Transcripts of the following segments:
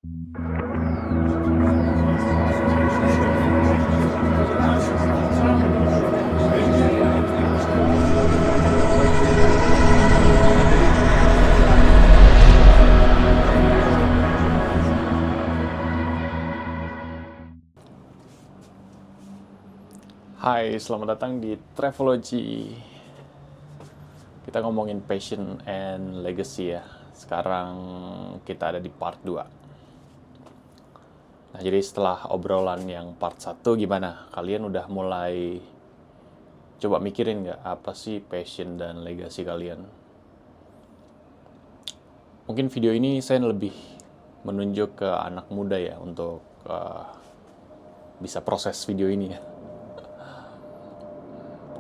Hai, selamat datang di Travelogy. Kita ngomongin passion and legacy ya. Sekarang kita ada di part 2. Nah, jadi setelah obrolan yang part 1 gimana? Kalian udah mulai coba mikirin nggak apa sih passion dan legacy kalian? Mungkin video ini saya lebih menunjuk ke anak muda ya untuk bisa proses video ini ya.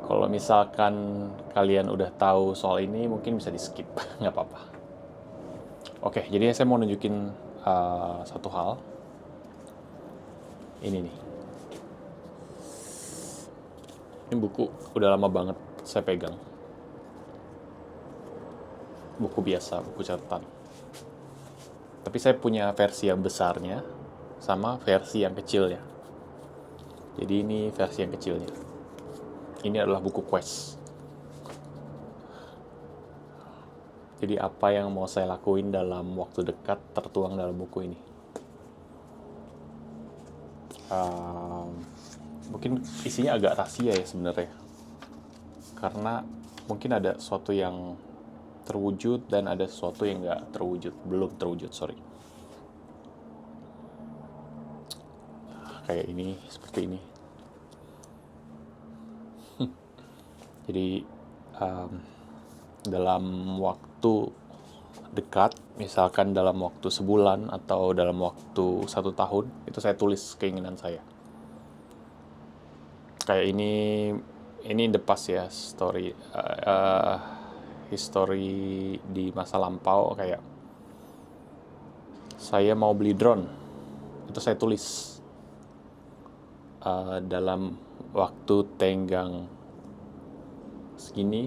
Kalau misalkan kalian udah tahu soal ini, mungkin bisa di-skip, nggak apa-apa. Oke, jadi saya mau nunjukin satu hal. Ini nih. Ini buku udah lama banget saya pegang. Buku biasa, buku catatan. Tapi saya punya versi yang besarnya, sama versi yang kecilnya. Jadi ini versi yang kecilnya. Ini adalah buku quest. Jadi apa yang mau saya lakuin dalam waktu dekat tertuang dalam buku ini. Mungkin isinya agak rahasia ya sebenarnya. Karena mungkin ada sesuatu yang terwujud dan ada sesuatu yang nggak terwujud. Belum terwujud, sorry. Kayak ini, seperti ini. Jadi dalam waktu dekat, misalkan dalam waktu sebulan atau dalam waktu 1 tahun, itu saya tulis keinginan saya. Kayak ini the past ya, history di masa lampau, kayak saya mau beli drone, itu saya tulis dalam waktu tenggang segini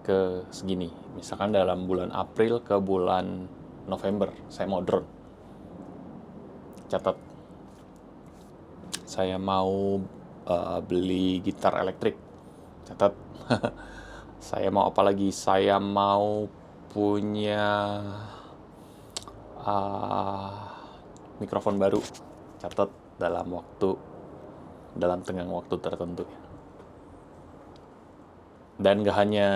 ke segini. Misalkan dalam bulan April ke bulan November, saya mau drone. Catat. Saya mau beli gitar elektrik. Catat. Saya mau apa lagi? Saya mau punya mikrofon baru. Catat dalam tenggang waktu tertentu. Dan gak hanya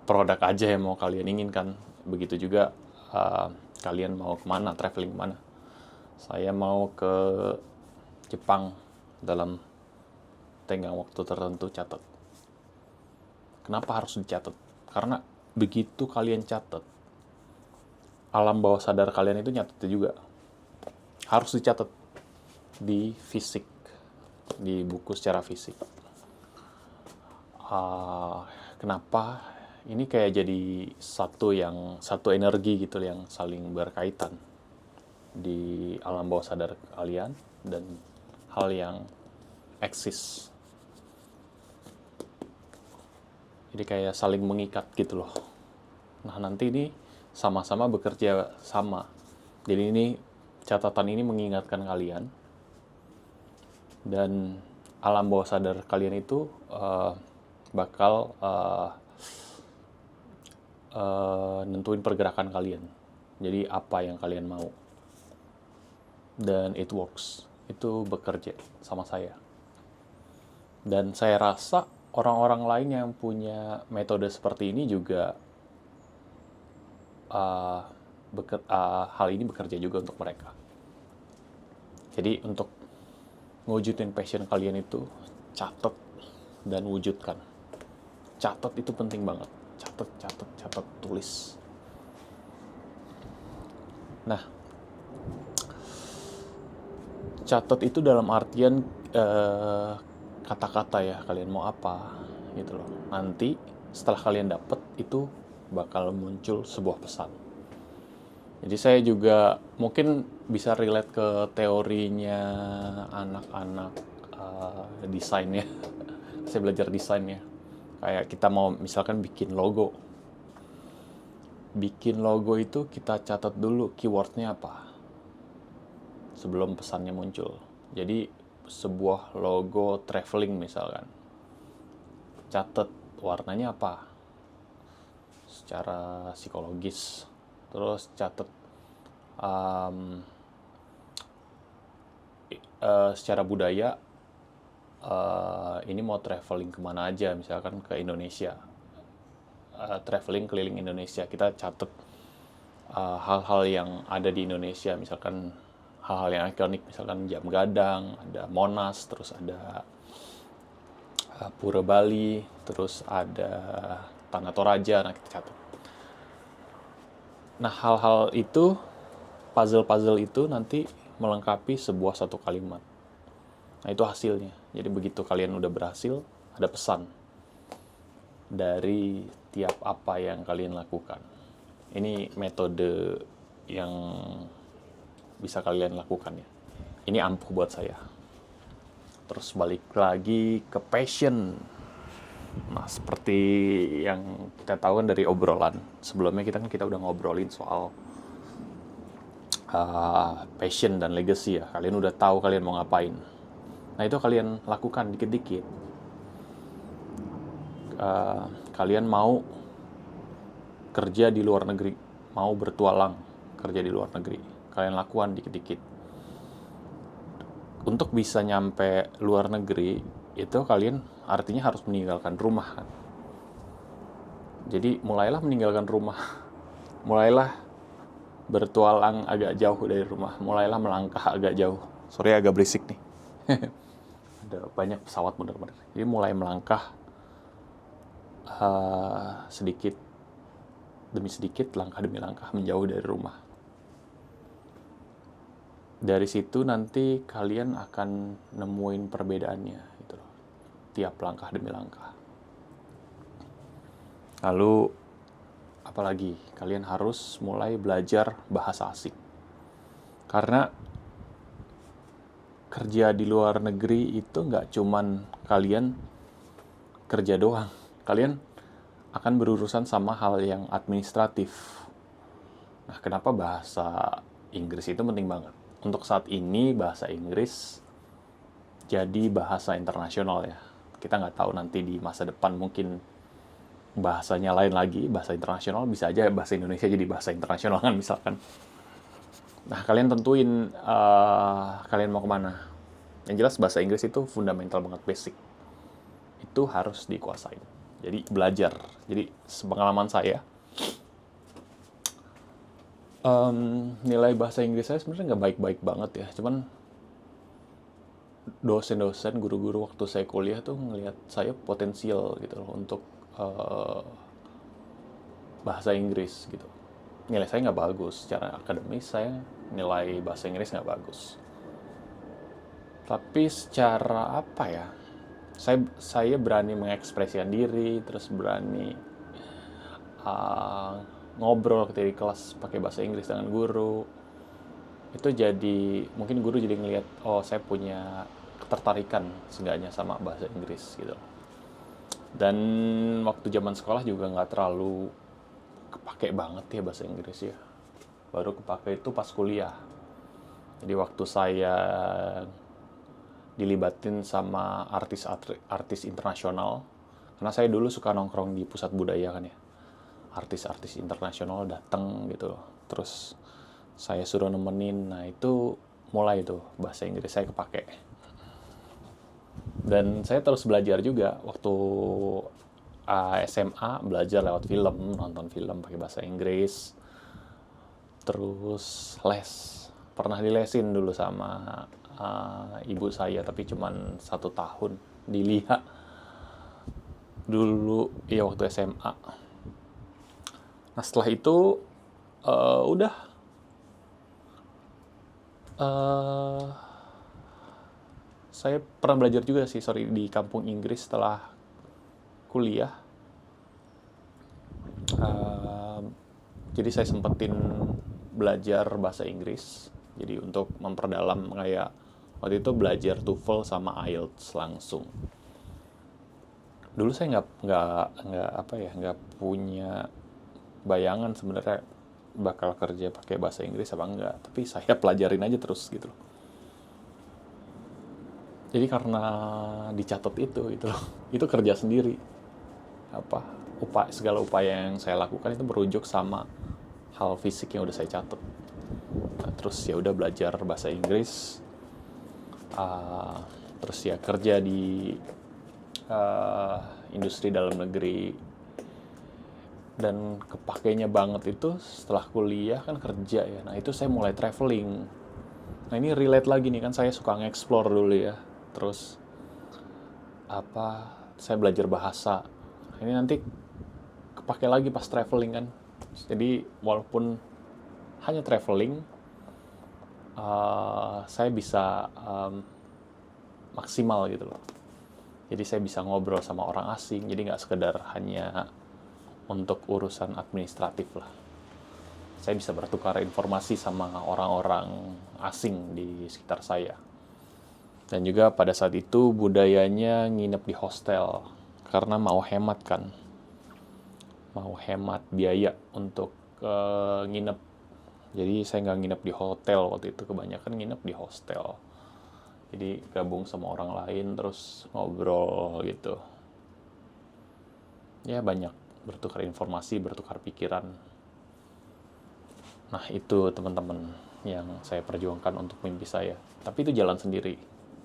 produk aja yang mau kalian inginkan, begitu juga kalian mau kemana, traveling kemana. Saya mau ke Jepang dalam tenggang waktu tertentu, catat. Kenapa harus dicatat? Karena begitu kalian catat, alam bawah sadar kalian itu nyatet juga. Harus dicatat di fisik, di buku secara fisik. Kenapa? Ini kayak jadi satu energi gitu yang saling berkaitan di alam bawah sadar kalian dan hal yang eksis. Jadi kayak saling mengikat gitu loh. Nah, nanti ini sama-sama bekerja sama. Jadi ini catatan ini mengingatkan kalian dan alam bawah sadar kalian itu bakal nentuin pergerakan kalian. Jadi apa yang kalian mau. Dan it works. Itu bekerja sama saya. Dan saya rasa orang-orang lain yang punya metode seperti ini juga hal ini bekerja juga untuk mereka. Jadi untuk mewujudin passion kalian itu, catat dan wujudkan. Catat itu penting banget. Catat, tulis. Nah, catat itu dalam artian kata-kata ya, kalian mau apa gitu loh. Nanti setelah kalian dapet itu bakal muncul sebuah pesan. Jadi saya juga mungkin bisa relate ke teorinya anak-anak desain ya. Saya belajar desain ya. Kayak kita mau misalkan bikin logo. Bikin logo itu kita catat dulu keywordnya apa. sebelum pesannya muncul. Jadi sebuah logo traveling misalkan, catat warnanya apa secara psikologis, terus catat secara budaya, ini mau traveling kemana aja, misalkan ke Indonesia, traveling keliling Indonesia, kita catat hal-hal yang ada di Indonesia, misalkan hal-hal yang ikonik, misalkan Jam Gadang, ada Monas, terus ada Pura Bali, terus ada Tanah Toraja, nah kita catat. Nah, hal-hal itu, puzzle-puzzle itu nanti melengkapi sebuah satu kalimat. Nah, itu hasilnya. Jadi begitu kalian udah berhasil, ada pesan dari tiap apa yang kalian lakukan. Ini metode yang bisa kalian lakukan ya. Ini ampuh buat saya. Terus balik lagi ke passion. Nah, seperti yang kita tahu kan dari obrolan sebelumnya, kita udah ngobrolin soal passion dan legacy ya. Kalian udah tahu kalian mau ngapain. Nah, itu kalian lakukan dikit-dikit. Kalian mau kerja di luar negeri, mau bertualang kerja di luar negeri, kalian lakukan dikit-dikit. Untuk bisa nyampe luar negeri itu kalian artinya harus meninggalkan rumah kan. Jadi mulailah meninggalkan rumah, mulailah bertualang agak jauh dari rumah, mulailah melangkah agak jauh. Sorry agak berisik nih. Ada banyak pesawat bener-bener. Jadi mulai melangkah sedikit demi sedikit, langkah demi langkah menjauh dari rumah. Dari situ nanti kalian akan nemuin perbedaannya gitu loh. Tiap langkah demi langkah. Lalu apalagi kalian harus mulai belajar bahasa asing. Karena kerja di luar negeri itu nggak cuman kalian kerja doang. Kalian akan berurusan sama hal yang administratif. Nah, kenapa bahasa Inggris itu penting banget? Untuk saat ini bahasa Inggris jadi bahasa internasional ya. Kita nggak tahu nanti di masa depan mungkin bahasanya lain lagi, bahasa internasional, bisa aja bahasa Indonesia jadi bahasa internasional kan misalkan. Nah, kalian tentuin kalian mau kemana. Yang jelas bahasa Inggris itu fundamental banget, basic. Itu harus dikuasain. Jadi belajar. Jadi sepengalaman saya, nilai bahasa Inggris saya sebenarnya nggak baik-baik banget ya. Cuman dosen-dosen, guru-guru waktu saya kuliah tuh ngelihat saya potensial gitu loh untuk bahasa Inggris gitu. Nilai saya nggak bagus. Secara akademis saya nilai bahasa Inggris nggak bagus. Tapi secara apa ya? Saya berani mengekspresikan diri, terus berani ngobrol ketika di kelas pakai bahasa Inggris dengan guru. Itu jadi, mungkin guru jadi ngelihat, oh saya punya ketertarikan seenggaknya sama bahasa Inggris gitu. Dan waktu zaman sekolah juga nggak terlalu kepake banget ya bahasa Inggris ya. Baru kepake itu pas kuliah. Jadi waktu saya dilibatin sama artis internasional, karena saya dulu suka nongkrong di pusat budaya kan ya, artis-artis internasional datang gitu, terus saya suruh nemenin. Nah itu mulai tuh bahasa Inggris saya kepake. Dan saya terus belajar juga waktu SMA, belajar lewat film, nonton film pakai bahasa Inggris, terus les, pernah dilesin dulu sama ibu saya, tapi cuman 1 tahun di LIHA dulu ya waktu SMA. Nah setelah itu udah saya pernah belajar juga sih, di kampung Inggris setelah kuliah. Jadi saya sempetin belajar bahasa Inggris. Jadi untuk memperdalam, kayak waktu itu belajar TOEFL sama IELTS langsung. Dulu saya nggak punya bayangan sebenarnya bakal kerja pakai bahasa Inggris apa enggak, tapi saya pelajarin aja terus gitu loh. Jadi karena dicatat itu itu kerja sendiri. Apa segala upaya yang saya lakukan itu merujuk sama hal fisik yang udah saya catat. Nah, terus ya udah belajar bahasa Inggris, terus ya kerja di industri dalam negeri, dan kepakainya banget itu setelah kuliah kan kerja ya. Nah itu saya mulai traveling. Nah ini relate lagi nih, kan saya suka nge-explore dulu ya. Terus saya belajar bahasa. Ini nanti kepake lagi pas traveling kan. Jadi walaupun hanya traveling, saya bisa maksimal gitu loh. Jadi saya bisa ngobrol sama orang asing. Jadi nggak sekedar hanya untuk urusan administratif lah. Saya bisa bertukar informasi sama orang-orang asing di sekitar saya. Dan juga pada saat itu budayanya nginep di hostel. Karena mau hemat kan. Mau hemat biaya untuk nginep. Jadi saya nggak nginep di hotel waktu itu. Kebanyakan nginep di hostel. Jadi gabung sama orang lain terus ngobrol gitu. Ya banyak bertukar informasi, bertukar pikiran. Nah itu teman-teman yang saya perjuangkan untuk mimpi saya. Tapi itu jalan sendiri.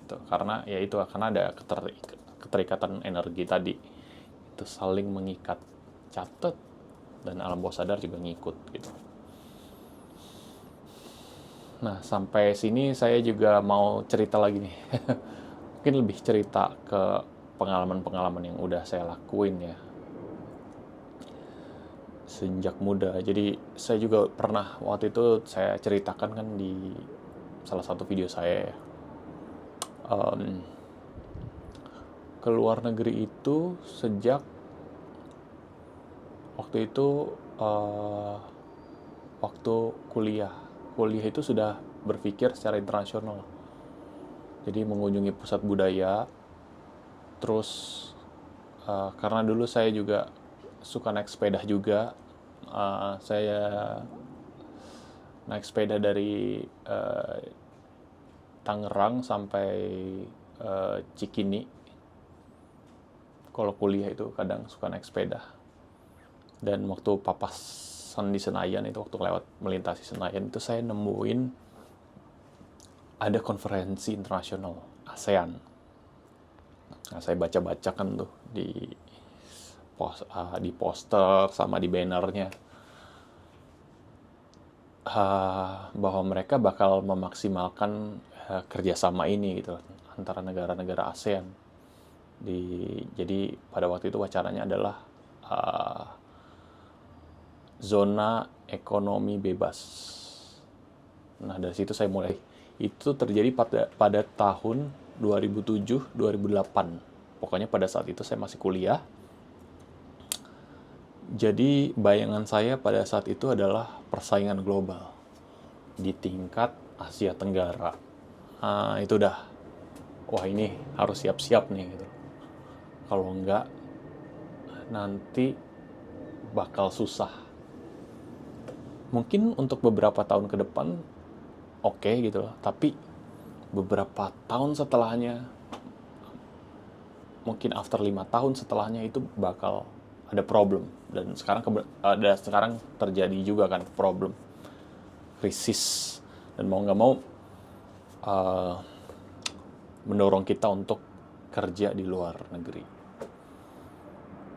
Gitu. Karena ya itu akan ada keterikatan energi tadi. Itu saling mengikat. Catat dan alam bawah sadar juga ngikut gitu. Nah sampai sini saya juga mau cerita lagi nih. Mungkin lebih cerita ke pengalaman-pengalaman yang udah saya lakuin ya sejak muda. Jadi saya juga pernah waktu itu saya ceritakan kan di salah satu video saya ya. Ke luar negeri itu sejak waktu itu waktu kuliah itu sudah berpikir secara internasional. Jadi mengunjungi pusat budaya. Terus karena dulu saya juga suka naik sepeda juga. Saya naik sepeda dari Tangerang sampai Cikini. Kalau kuliah itu kadang suka naik sepeda. Dan waktu papasan di Senayan itu, waktu lewat melintasi Senayan itu saya nemuin ada konferensi internasional ASEAN. Nah, saya baca-bacakan tuh di poster sama di bannernya bahwa mereka bakal memaksimalkan kerjasama ini gitu antara negara-negara ASEAN. Jadi pada waktu itu wacananya adalah zona ekonomi bebas. Nah dari situ saya mulai. Itu terjadi pada tahun 2007-2008. Pokoknya pada saat itu saya masih kuliah. Jadi bayangan saya pada saat itu adalah persaingan global di tingkat Asia Tenggara. Itu udah, wah ini harus siap-siap nih gitu. Kalau enggak, nanti bakal susah. Mungkin untuk beberapa tahun ke depan oke gitu loh, tapi beberapa tahun setelahnya, mungkin after 5 tahun setelahnya itu bakal ada problem. Dan sekarang terjadi juga kan problem, krisis, dan mau nggak mau mendorong kita untuk kerja di luar negeri.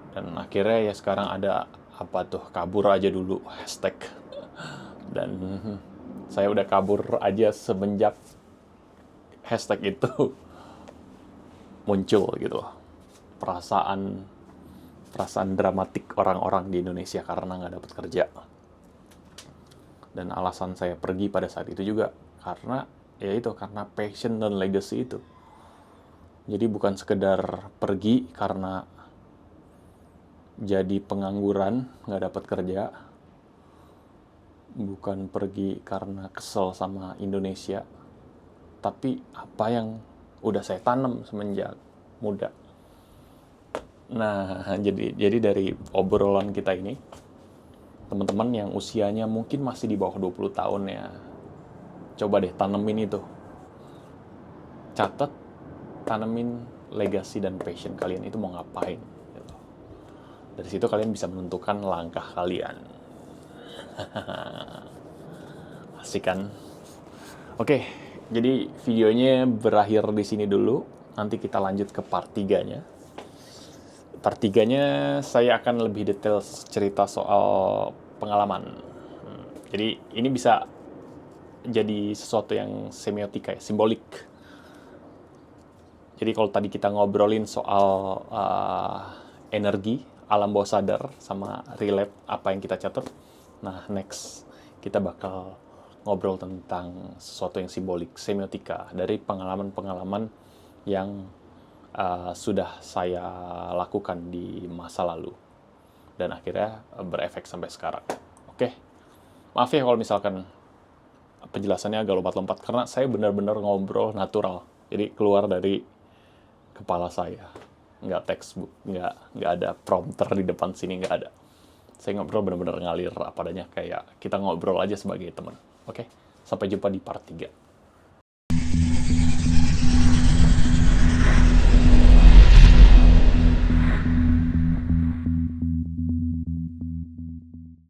Dan akhirnya ya sekarang ada kabur aja dulu hashtag. Dan saya udah kabur aja semenjak hashtag itu muncul gitu. Perasaan dramatik orang-orang di Indonesia karena nggak dapat kerja. Dan alasan saya pergi pada saat itu juga karena passion dan legacy itu. Jadi bukan sekedar pergi karena jadi pengangguran, nggak dapat kerja. Bukan pergi karena kesel sama Indonesia, tapi apa yang udah saya tanam semenjak muda. Nah, jadi dari obrolan kita ini, teman-teman yang usianya mungkin masih di bawah 20 tahun ya, coba deh tanemin itu. Catat, tanemin legasi dan passion kalian itu mau ngapain. Gitu. Dari situ kalian bisa menentukan langkah kalian. Asik kan? Oke, jadi videonya berakhir di sini dulu. Nanti kita lanjut ke part 3-nya. Part 3-nya saya akan lebih detail cerita soal pengalaman. Jadi ini bisa jadi sesuatu yang semiotika ya, simbolik. Jadi kalau tadi kita ngobrolin soal energi, alam bawah sadar, sama relate apa yang kita catat, nah next kita bakal ngobrol tentang sesuatu yang simbolik, semiotika, dari pengalaman-pengalaman yang sudah saya lakukan di masa lalu. Dan akhirnya berefek sampai sekarang. Oke, maaf ya kalau misalkan penjelasannya agak lompat-lompat, karena saya benar-benar ngobrol natural. Jadi keluar dari kepala saya. Nggak textbook, nggak ada prompter di depan sini, nggak ada. Saya ngobrol benar-benar ngalir apa adanya, kayak kita ngobrol aja sebagai teman. Oke, sampai jumpa di part 3.